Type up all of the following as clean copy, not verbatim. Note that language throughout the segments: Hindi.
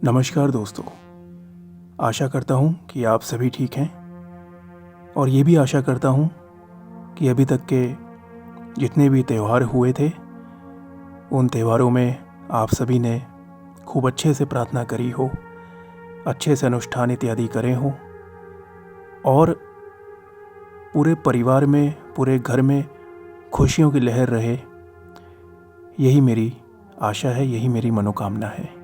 नमस्कार दोस्तों। आशा करता हूँ कि आप सभी ठीक हैं और ये भी आशा करता हूँ कि अभी तक के जितने भी त्यौहार हुए थे उन त्योहारों में आप सभी ने खूब अच्छे से प्रार्थना करी हो, अच्छे से अनुष्ठान इत्यादि करे हों और पूरे परिवार में, पूरे घर में खुशियों की लहर रहे। यही मेरी आशा है, यही मेरी मनोकामना है।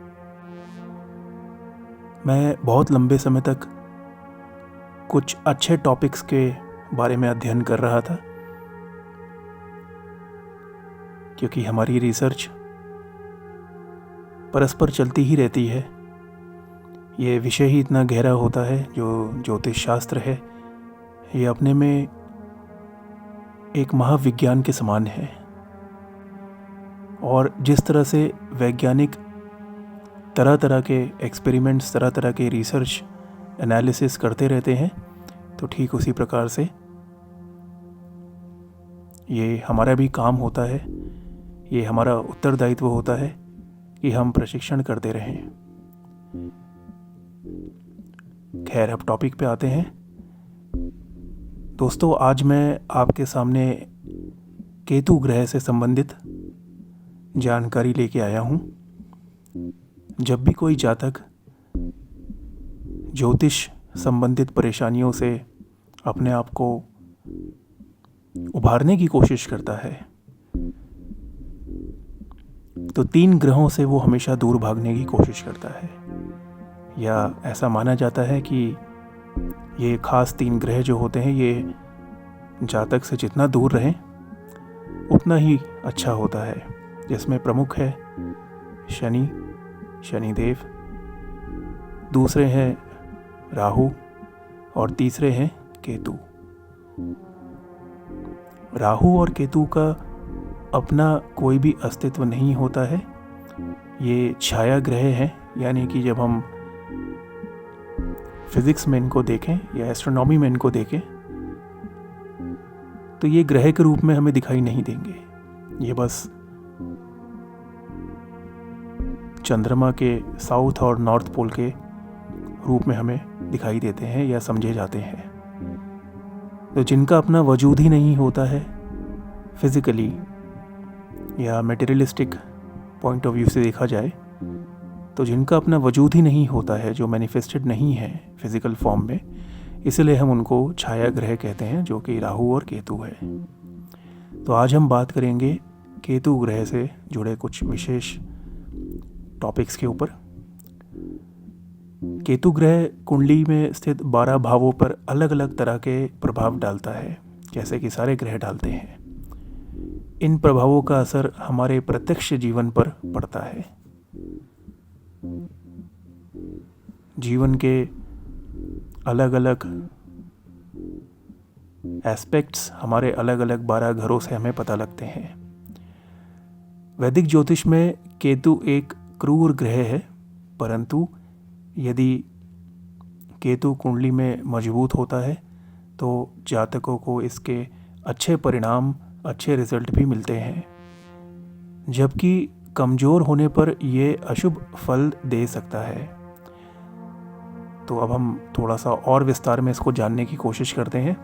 मैं बहुत लंबे समय तक कुछ अच्छे टॉपिक्स के बारे में अध्ययन कर रहा था, क्योंकि हमारी रिसर्च परस्पर चलती ही रहती है। ये विषय ही इतना गहरा होता है जो ज्योतिष शास्त्र है। ये अपने में एक महाविज्ञान के समान है और जिस तरह से वैज्ञानिक तरह तरह के एक्सपेरिमेंट्स, तरह तरह के रिसर्च एनालिसिस करते रहते हैं, तो ठीक उसी प्रकार से ये हमारा भी काम होता है, ये हमारा उत्तरदायित्व होता है कि हम प्रशिक्षण करते रहें। खैर, अब टॉपिक पे आते हैं। दोस्तों, आज मैं आपके सामने केतु ग्रह से संबंधित जानकारी लेके आया हूँ। जब भी कोई जातक ज्योतिष संबंधित परेशानियों से अपने आप को उभारने की कोशिश करता है, तो 3 ग्रहों से वो हमेशा दूर भागने की कोशिश करता है, या ऐसा माना जाता है कि ये खास 3 ग्रह जो होते हैं, ये जातक से जितना दूर रहें उतना ही अच्छा होता है। जिसमें प्रमुख है शनिदेव, दूसरे हैं राहु और तीसरे हैं केतु। राहु और केतु का अपना कोई भी अस्तित्व नहीं होता है। ये छाया ग्रह हैं, यानी कि जब हम फिजिक्स में इनको देखें या एस्ट्रोनॉमी में इनको देखें तो ये ग्रह के रूप में हमें दिखाई नहीं देंगे। ये बस चंद्रमा के साउथ और नॉर्थ पोल के रूप में हमें दिखाई देते हैं या समझे जाते हैं। तो जिनका अपना वजूद ही नहीं होता है फिजिकली या मटेरियलिस्टिक पॉइंट ऑफ व्यू से देखा जाए, तो जिनका अपना वजूद ही नहीं होता है, जो मैनिफेस्टेड नहीं है फिजिकल फॉर्म में, इसलिए हम उनको छाया ग्रह कहते हैं, जो कि राहु और केतु है। तो आज हम बात करेंगे केतु ग्रह से जुड़े कुछ विशेष टॉपिक्स के ऊपर। केतु ग्रह कुंडली में स्थित 12 भावों पर अलग अलग तरह के प्रभाव डालता है, जैसे कि सारे ग्रह डालते हैं। इन प्रभावों का असर हमारे प्रत्यक्ष जीवन पर पड़ता है। जीवन के अलग अलग एस्पेक्ट्स हमारे अलग अलग 12 घरों से हमें पता लगते हैं। वैदिक ज्योतिष में केतु एक क्रूर ग्रह है, परंतु यदि केतु कुंडली में मजबूत होता है तो जातकों को इसके अच्छे परिणाम, अच्छे रिजल्ट भी मिलते हैं, जबकि कमज़ोर होने पर ये अशुभ फल दे सकता है। तो अब हम थोड़ा सा और विस्तार में इसको जानने की कोशिश करते हैं,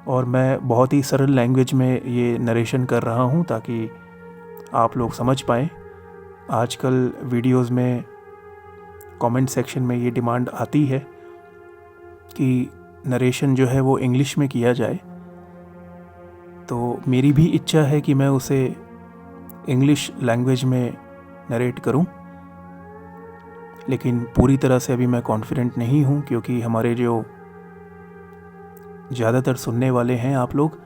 और मैं बहुत ही सरल लैंग्वेज में ये नरेशन कर रहा हूँ ताकि आप लोग समझ पाएँ। आजकल वीडियोस में कमेंट सेक्शन में ये डिमांड आती है कि नरेशन जो है वो इंग्लिश में किया जाए, तो मेरी भी इच्छा है कि मैं उसे इंग्लिश लैंग्वेज में नरेट करूं, लेकिन पूरी तरह से अभी मैं कॉन्फिडेंट नहीं हूं, क्योंकि हमारे जो ज़्यादातर सुनने वाले हैं आप लोग,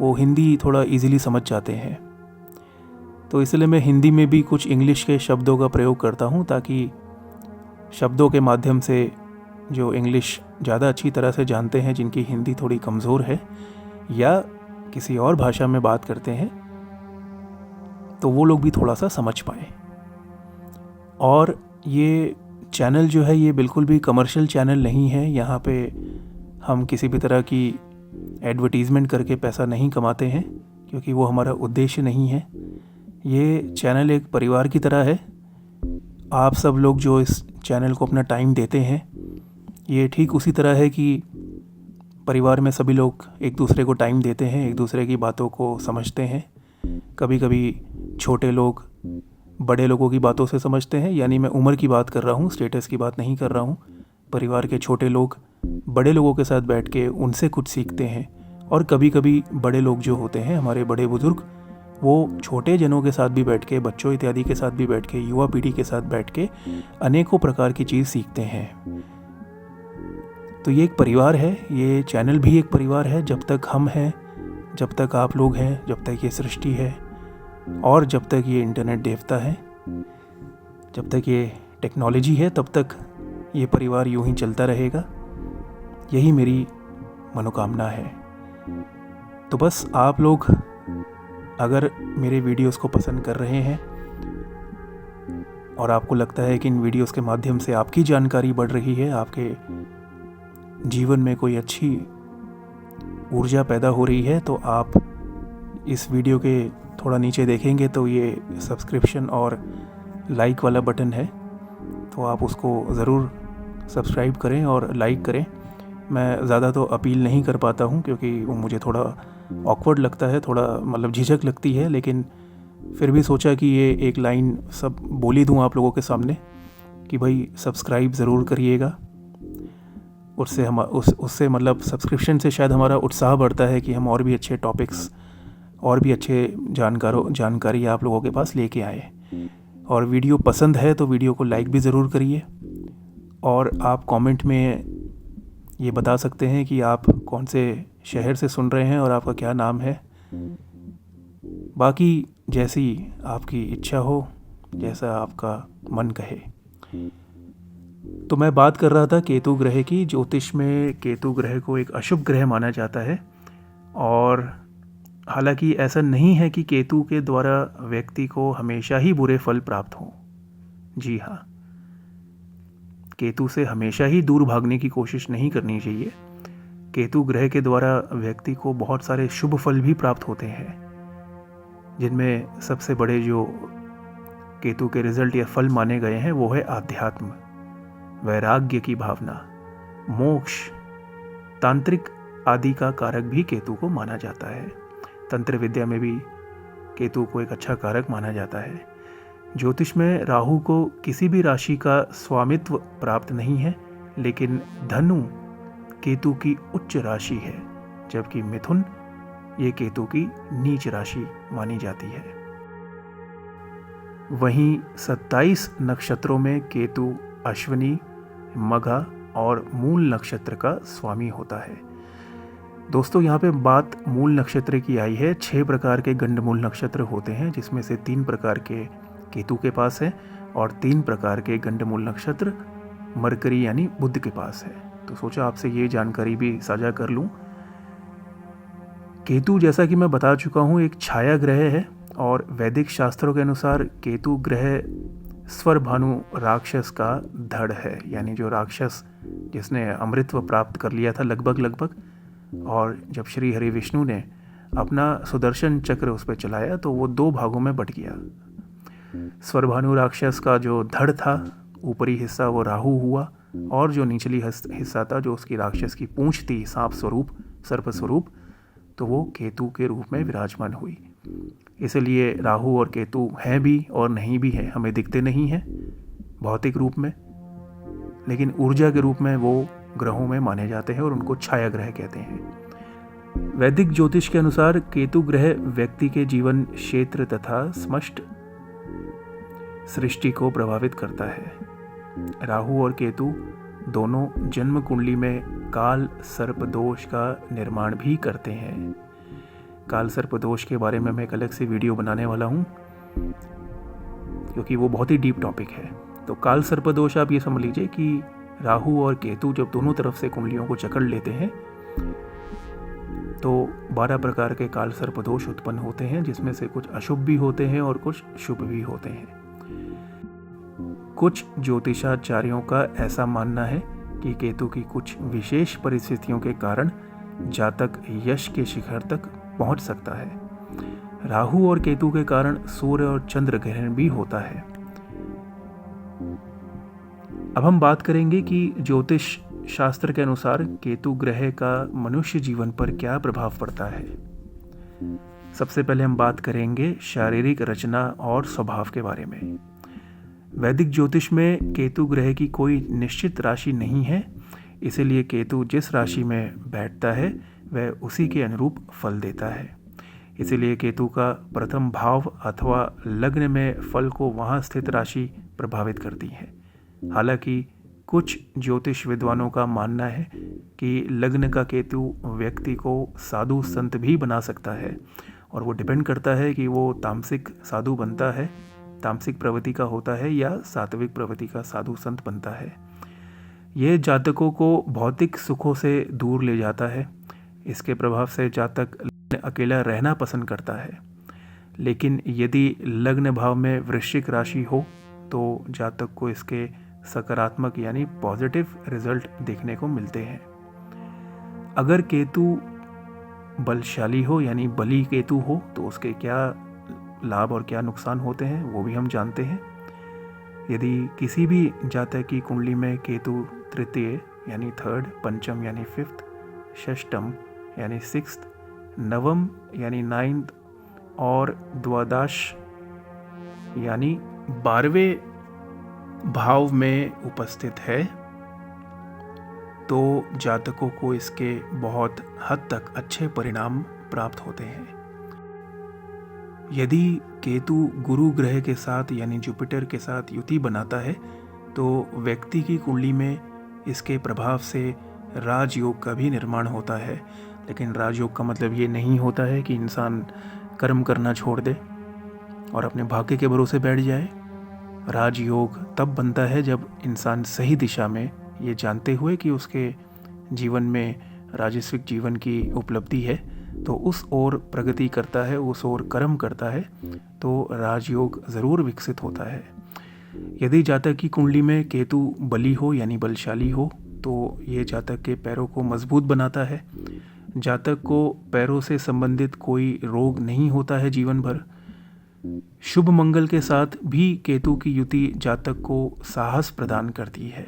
वो हिंदी थोड़ा इजीली समझ जाते हैं। तो इसलिए मैं हिंदी में भी कुछ इंग्लिश के शब्दों का प्रयोग करता हूं, ताकि शब्दों के माध्यम से जो इंग्लिश ज़्यादा अच्छी तरह से जानते हैं, जिनकी हिंदी थोड़ी कमज़ोर है या किसी और भाषा में बात करते हैं, तो वो लोग भी थोड़ा सा समझ पाएँ। और ये चैनल जो है ये बिल्कुल भी कमर्शियल चैनल नहीं है। यहाँ पे हम किसी भी तरह की एडवर्टीज़मेंट करके पैसा नहीं कमाते हैं, क्योंकि वो हमारा उद्देश्य नहीं है। ये चैनल एक परिवार की तरह है। आप सब लोग जो इस चैनल को अपना टाइम देते हैं, ये ठीक उसी तरह है कि परिवार में सभी लोग एक दूसरे को टाइम देते हैं, एक दूसरे की बातों को समझते हैं। कभी कभी छोटे लोग बड़े लोगों की बातों से समझते हैं, यानी मैं उम्र की बात कर रहा हूँ, स्टेटस की बात नहीं कर रहा हूँ। परिवार के छोटे लोग बड़े लोगों के साथ बैठ के उनसे कुछ सीखते हैं। और कभी कभी बड़े लोग जो होते हैं, हमारे बड़े बुजुर्ग, वो छोटे जनों के साथ भी बैठ के, बच्चों इत्यादि के साथ भी बैठ के, युवा पीढ़ी के साथ बैठ के अनेकों प्रकार की चीज़ सीखते हैं। तो ये एक परिवार है, ये चैनल भी एक परिवार है। जब तक हम हैं, जब तक आप लोग हैं, जब तक ये सृष्टि है और जब तक ये इंटरनेट देवता है, जब तक ये टेक्नोलॉजी है, तब तक ये परिवार यूं ही चलता रहेगा। यही मेरी मनोकामना है। तो बस आप लोग अगर मेरे वीडियोस को पसंद कर रहे हैं और आपको लगता है कि इन वीडियोस के माध्यम से आपकी जानकारी बढ़ रही है, आपके जीवन में कोई अच्छी ऊर्जा पैदा हो रही है, तो आप इस वीडियो के थोड़ा नीचे देखेंगे तो ये सब्सक्रिप्शन और लाइक वाला बटन है, तो आप उसको ज़रूर सब्सक्राइब करें और लाइक करें। मैं ज़्यादा तो अपील नहीं कर पाता हूँ क्योंकि वो मुझे थोड़ा ऑकवर्ड लगता है, थोड़ा मतलब झिझक लगती है, लेकिन फिर भी सोचा कि ये एक लाइन सब बोली दूँ आप लोगों के सामने कि भाई सब्सक्राइब ज़रूर करिएगा। उससे मतलब सब्सक्रिप्शन से शायद हमारा उत्साह बढ़ता है कि हम और भी अच्छे टॉपिक्स और भी अच्छे जानकारी आप लोगों के पास लेके आए। और वीडियो पसंद है तो वीडियो को लाइक भी ज़रूर करिए। और आप कमेंट में ये बता सकते हैं कि आप कौन से शहर से सुन रहे हैं और आपका क्या नाम है। बाकी जैसी आपकी इच्छा हो, जैसा आपका मन कहे। तो मैं बात कर रहा था केतु ग्रह की। ज्योतिष में केतु ग्रह को एक अशुभ ग्रह माना जाता है, और हालांकि ऐसा नहीं है कि केतु के द्वारा व्यक्ति को हमेशा ही बुरे फल प्राप्त हों। जी हाँ, केतु से हमेशा ही दूर भागने की कोशिश नहीं करनी चाहिए। केतु ग्रह के द्वारा व्यक्ति को बहुत सारे शुभ फल भी प्राप्त होते हैं, जिनमें सबसे बड़े जो केतु के रिजल्ट या फल माने गए हैं वो है आध्यात्म, वैराग्य की भावना, मोक्ष, तांत्रिक आदि का कारक भी केतु को माना जाता है। तंत्र विद्या में भी केतु को एक अच्छा कारक माना जाता है। ज्योतिष में राहु को किसी भी राशि का स्वामित्व प्राप्त नहीं है, लेकिन धनु केतु की उच्च राशि है, जबकि मिथुन ये केतु की नीच राशि मानी जाती है। वहीं 27 नक्षत्रों में केतु अश्विनी, मघा और मूल नक्षत्र का स्वामी होता है। दोस्तों, यहाँ पे बात मूल नक्षत्र की आई है। 6 प्रकार के गंडमूल नक्षत्र होते हैं, जिसमें से 3 प्रकार के केतु के पास है और 3 प्रकार के गंडमूल नक्षत्र मरकरी यानी बुध के पास है। तो सोचा आपसे ये जानकारी भी साझा कर लूँ। केतु, जैसा कि मैं बता चुका हूँ, एक छाया ग्रह है, और वैदिक शास्त्रों के अनुसार केतु ग्रह स्वर भानु राक्षस का धड़ है, यानी जो राक्षस जिसने अमृतत्व प्राप्त कर लिया था लगभग, और जब श्री हरि विष्णु ने अपना सुदर्शन चक्र उस पर चलाया तो वो 2 भागों में बट गया। स्वरभानु राक्षस का जो धड़ था, ऊपरी हिस्सा, वो राहु हुआ, और जो निचली हिस्सा था, जो उसकी राक्षस की पूंछ थी, सांप स्वरूप, सर्प स्वरूप, तो वो केतु के रूप में विराजमान हुई। इसलिए राहु और केतु हैं भी और नहीं भी हैं, हमें दिखते नहीं हैं भौतिक रूप में, लेकिन ऊर्जा के रूप में वो ग्रहों में माने जाते हैं और उनको छाया ग्रह कहते हैं। वैदिक ज्योतिष के अनुसार केतु ग्रह व्यक्ति के जीवन क्षेत्र तथा समस्त सृष्टि को प्रभावित करता है। राहु और केतु दोनों जन्म कुंडली में काल सर्प दोष का निर्माण भी करते हैं। काल सर्प दोष के बारे में मैं एक अलग से वीडियो बनाने वाला हूँ, क्योंकि वो बहुत ही डीप टॉपिक है। तो काल सर्प दोष, आप ये समझ लीजिए कि राहु और केतु जब दोनों तरफ से कुंडलियों को जकड़ लेते हैं तो 12 प्रकार के काल सर्प दोष उत्पन्न होते हैं, जिसमें से कुछ अशुभ भी होते हैं और कुछ शुभ भी होते हैं। कुछ ज्योतिषाचार्यों का ऐसा मानना है कि केतु की कुछ विशेष परिस्थितियों के कारण जातक यश के शिखर तक पहुंच सकता है। राहु और केतु के कारण सूर्य और चंद्र ग्रहण भी होता है। अब हम बात करेंगे कि ज्योतिष शास्त्र के अनुसार केतु ग्रह का मनुष्य जीवन पर क्या प्रभाव पड़ता है। सबसे पहले हम बात करेंगे शारीरिक रचना और स्वभाव के बारे में। वैदिक ज्योतिष में केतु ग्रह की कोई निश्चित राशि नहीं है, इसीलिए केतु जिस राशि में बैठता है वह उसी के अनुरूप फल देता है। इसीलिए केतु का प्रथम भाव अथवा लग्न में फल को वहाँ स्थित राशि प्रभावित करती है। हालांकि कुछ ज्योतिष विद्वानों का मानना है कि लग्न का केतु व्यक्ति को साधु संत भी बना सकता है, और वो डिपेंड करता है कि वो तामसिक साधु बनता है, तामसिक प्रवृत्ति का होता है, या सात्विक प्रवृत्ति का साधु संत बनता है। यह जातकों को भौतिक सुखों से दूर ले जाता है। इसके प्रभाव से जातक अकेला रहना पसंद करता है। लेकिन यदि लग्न भाव में वृश्चिक राशि हो तो जातक को इसके सकारात्मक यानी पॉजिटिव रिजल्ट देखने को मिलते हैं। अगर केतु बलशाली हो यानी बली केतु हो तो उसके क्या लाभ और क्या नुकसान होते हैं वो भी हम जानते हैं। यदि किसी भी जातक की कुंडली में केतु तृतीय यानी थर्ड, पंचम यानी फिफ्थ, षष्टम यानी सिक्स्थ, नवम यानी नाइन्थ और द्वादश यानी 12वें भाव में उपस्थित है तो जातकों को इसके बहुत हद तक अच्छे परिणाम प्राप्त होते हैं। यदि केतु गुरु ग्रह के साथ यानी जुपिटर के साथ युति बनाता है तो व्यक्ति की कुंडली में इसके प्रभाव से राजयोग का भी निर्माण होता है। लेकिन राजयोग का मतलब ये नहीं होता है कि इंसान कर्म करना छोड़ दे और अपने भाग्य के भरोसे बैठ जाए। राजयोग तब बनता है जब इंसान सही दिशा में, ये जानते हुए कि उसके जीवन में राजस्विक जीवन की उपलब्धि है, तो उस ओर प्रगति करता है, उस ओर कर्म करता है, तो राजयोग ज़रूर विकसित होता है। यदि जातक की कुंडली में केतु बली हो यानी बलशाली हो तो ये जातक के पैरों को मजबूत बनाता है। जातक को पैरों से संबंधित कोई रोग नहीं होता है जीवन भर। शुभ मंगल के साथ भी केतु की युति जातक को साहस प्रदान करती है।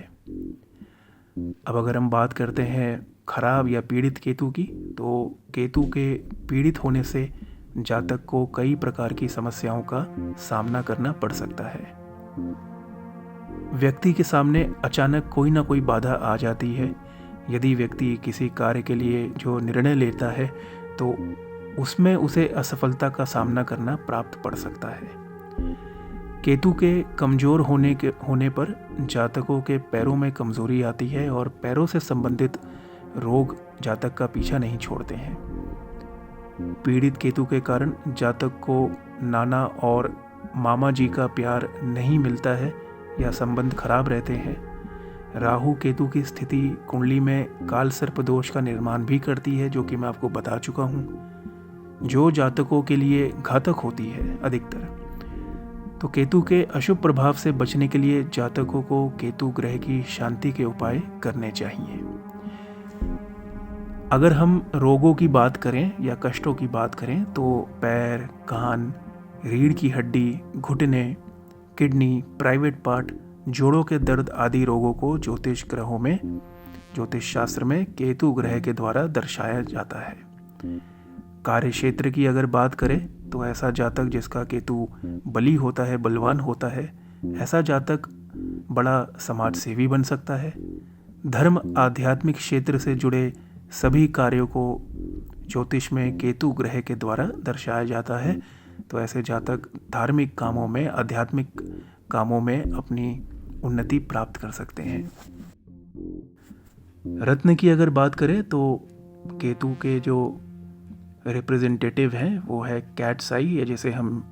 अब अगर हम बात करते हैं खराब या पीड़ित केतु की, तो केतु के पीड़ित होने से जातक को कई प्रकार की समस्याओं का सामना करना पड़ सकता है। व्यक्ति के सामने अचानक कोई ना कोई बाधा आ जाती है। यदि व्यक्ति किसी कार्य के लिए जो निर्णय लेता है तो उसमें उसे असफलता का सामना करना प्राप्त पड़ सकता है। केतु के कमज़ोर होने पर जातकों के पैरों में कमज़ोरी आती है और पैरों से संबंधित रोग जातक का पीछा नहीं छोड़ते हैं। पीड़ित केतु के कारण जातक को नाना और मामा जी का प्यार नहीं मिलता है या संबंध खराब रहते हैं। राहु केतु की स्थिति कुंडली में काल सर्प दोष का निर्माण भी करती है, जो कि मैं आपको बता चुका हूँ, जो जातकों के लिए घातक होती है अधिकतर। तो केतु के अशुभ प्रभाव से बचने के लिए जातकों को केतु ग्रह की शांति के उपाय करने चाहिए। अगर हम रोगों की बात करें या कष्टों की बात करें तो पैर, कान, रीढ़ की हड्डी, घुटने, किडनी, प्राइवेट पार्ट, जोड़ों के दर्द आदि रोगों को ज्योतिष शास्त्र में केतु ग्रह के द्वारा दर्शाया जाता है। कार्य क्षेत्र की अगर बात करें तो ऐसा जातक जिसका केतु बली होता है, बलवान होता है, ऐसा जातक बड़ा समाज सेवी बन सकता है। धर्म आध्यात्मिक क्षेत्र से जुड़े सभी कार्यों को ज्योतिष में केतु ग्रह के द्वारा दर्शाया जाता है। तो ऐसे जातक धार्मिक कामों में, आध्यात्मिक कामों में अपनी उन्नति प्राप्त कर सकते हैं। रत्न की अगर बात करें तो केतु के जो रिप्रेजेंटेटिव हैं वो है कैट्स आई, या जिसे हम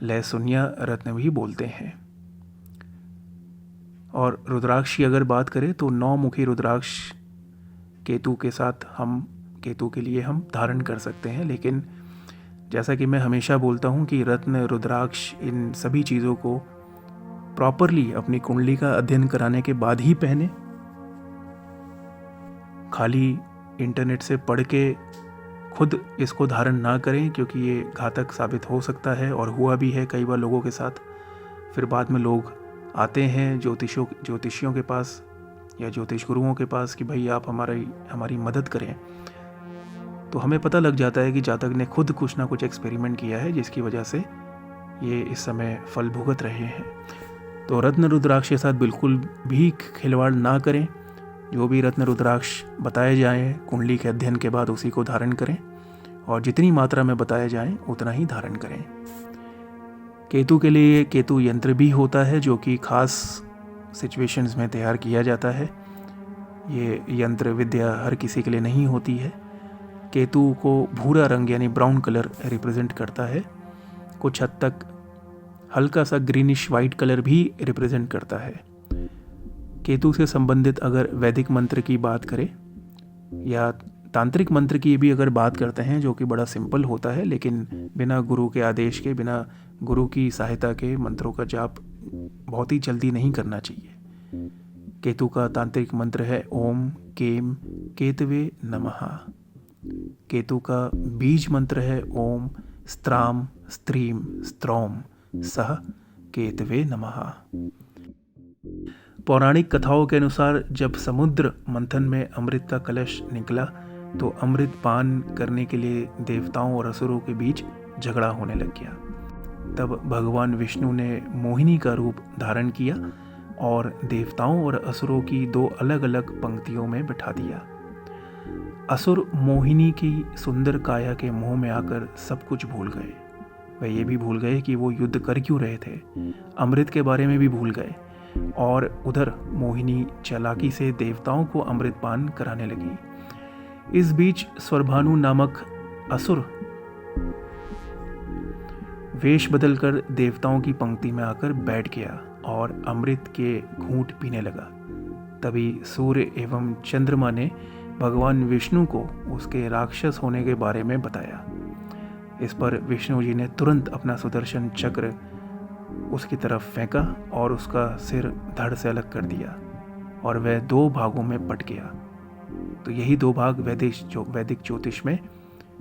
लहसुनिया रत्न भी बोलते हैं। और रुद्राक्ष की अगर बात करें तो 9 मुखी रुद्राक्ष केतु के साथ केतु के लिए हम धारण कर सकते हैं। लेकिन जैसा कि मैं हमेशा बोलता हूँ कि रत्न, रुद्राक्ष, इन सभी चीज़ों को प्रॉपरली अपनी कुंडली का अध्ययन कराने के बाद ही पहने। खाली इंटरनेट से पढ़ के खुद इसको धारण ना करें, क्योंकि ये घातक साबित हो सकता है और हुआ भी है कई बार लोगों के साथ। फिर बाद में लोग आते हैं ज्योतिषियों के पास या ज्योतिष गुरुओं के पास कि भाई आप हमारी मदद करें, तो हमें पता लग जाता है कि जातक ने खुद कुछ ना कुछ एक्सपेरिमेंट किया है जिसकी वजह से ये इस समय फल भुगत रहे हैं। तो रत्न रुद्राक्ष के साथ बिल्कुल भी खिलवाड़ ना करें। जो भी रत्न रुद्राक्ष बताए जाएं कुंडली के अध्ययन के बाद उसी को धारण करें, और जितनी मात्रा में बताए जाएं उतना ही धारण करें। केतु के लिए केतु यंत्र भी होता है जो कि खास सिचुएशंस में तैयार किया जाता है। ये यंत्र विद्या हर किसी के लिए नहीं होती है। केतु को भूरा रंग यानी ब्राउन कलर रिप्रेजेंट करता है। कुछ हद तक हल्का सा ग्रीनिश वाइट कलर भी रिप्रेजेंट करता है। केतु से संबंधित अगर वैदिक मंत्र की बात करें या तांत्रिक मंत्र की भी अगर बात करते हैं, जो कि बड़ा सिंपल होता है, लेकिन बिना गुरु के आदेश के, बिना गुरु की सहायता के मंत्रों का जाप बहुत ही जल्दी नहीं करना चाहिए। केतु का तांत्रिक मंत्र है ओम केम केतवे नमः। केतु का बीज मंत्र है ओम स्त्राम स्त्रीम स्त्रौम सह केतवे नमः। पौराणिक कथाओं के अनुसार जब समुद्र मंथन में अमृत का कलश निकला तो अमृत पान करने के लिए देवताओं और असुरों के बीच झगड़ा होने लग गया। तब भगवान विष्णु ने मोहिनी का रूप धारण किया और देवताओं और असुरों की दो अलग अलग पंक्तियों में बिठा दिया। असुर मोहिनी की सुंदर काया के मोह में आकर सब कुछ भूल गए। वे ये भी भूल गए कि वो युद्ध कर क्यों रहे थे, अमृत के बारे में भी भूल गए, और उधर मोहिनी चालाकी से देवताओं को अमृत पान कराने लगी। इस बीच स्वरभानु नामक असुर वेश बदलकर देवताओं की पंक्ति में आकर बैठ गया और अमृत के घूंट पीने लगा। तभी सूर्य एवं चंद्रमा ने भगवान विष्णु को उसके राक्षस होने के बारे में बताया। इस पर विष्णु जी ने तुरंत अपना सुदर्शन चक्र उसकी तरफ फेंका और उसका सिर धड़ से अलग कर दिया और वह दो भागों में बट गया। तो यही दो भाग वैदिक ज्योतिष में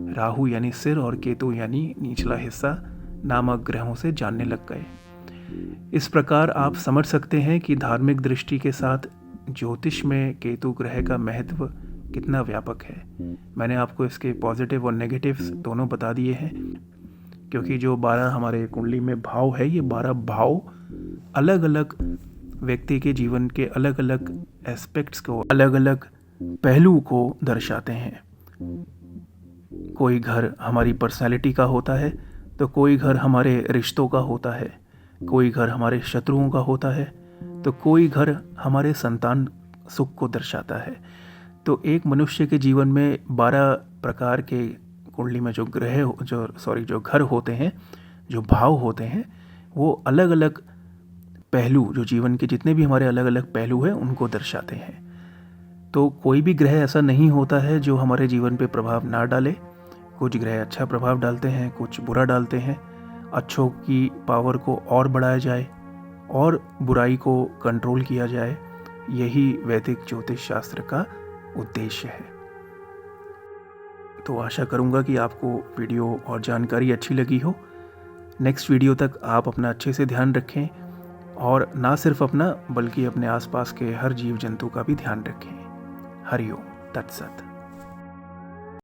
राहु यानी सिर और केतु यानी निचला हिस्सा नामक ग्रहों से जानने लग गए। इस प्रकार आप समझ सकते हैं कि धार्मिक दृष्टि के साथ ज्योतिष में केतु ग्रह का महत्व कितना व्यापक है। मैंने आपको इसके पॉजिटिव और नेगेटिव्स दोनों बता दिए हैं, क्योंकि जो 12 हमारे कुंडली में भाव है, ये 12 भाव अलग अलग व्यक्ति के जीवन के अलग अलग एस्पेक्ट्स को, अलग अलग पहलू को दर्शाते हैं। कोई घर हमारी पर्सनैलिटी का होता है, तो कोई घर हमारे रिश्तों का होता है, कोई घर हमारे शत्रुओं का होता है, तो कोई घर हमारे संतान सुख को दर्शाता है। तो एक मनुष्य के जीवन में 12 प्रकार के कुंडली में जो घर होते हैं, जो भाव होते हैं, वो अलग अलग पहलू, जो जीवन के जितने भी हमारे अलग अलग पहलू हैं उनको दर्शाते हैं। तो कोई भी ग्रह ऐसा नहीं होता है जो हमारे जीवन पे प्रभाव ना डाले। कुछ ग्रह अच्छा प्रभाव डालते हैं, कुछ बुरा डालते हैं। अच्छों की पावर को और बढ़ाया जाए और बुराई को कंट्रोल किया जाए, यही वैदिक ज्योतिष शास्त्र का उद्देश्य है। तो आशा करूंगा कि आपको वीडियो और जानकारी अच्छी लगी हो। नेक्स्ट वीडियो तक आप अपना अच्छे से ध्यान रखें, और ना सिर्फ अपना बल्कि अपने आसपास के हर जीव जंतु का भी ध्यान रखें। हरि ओम तत्सत।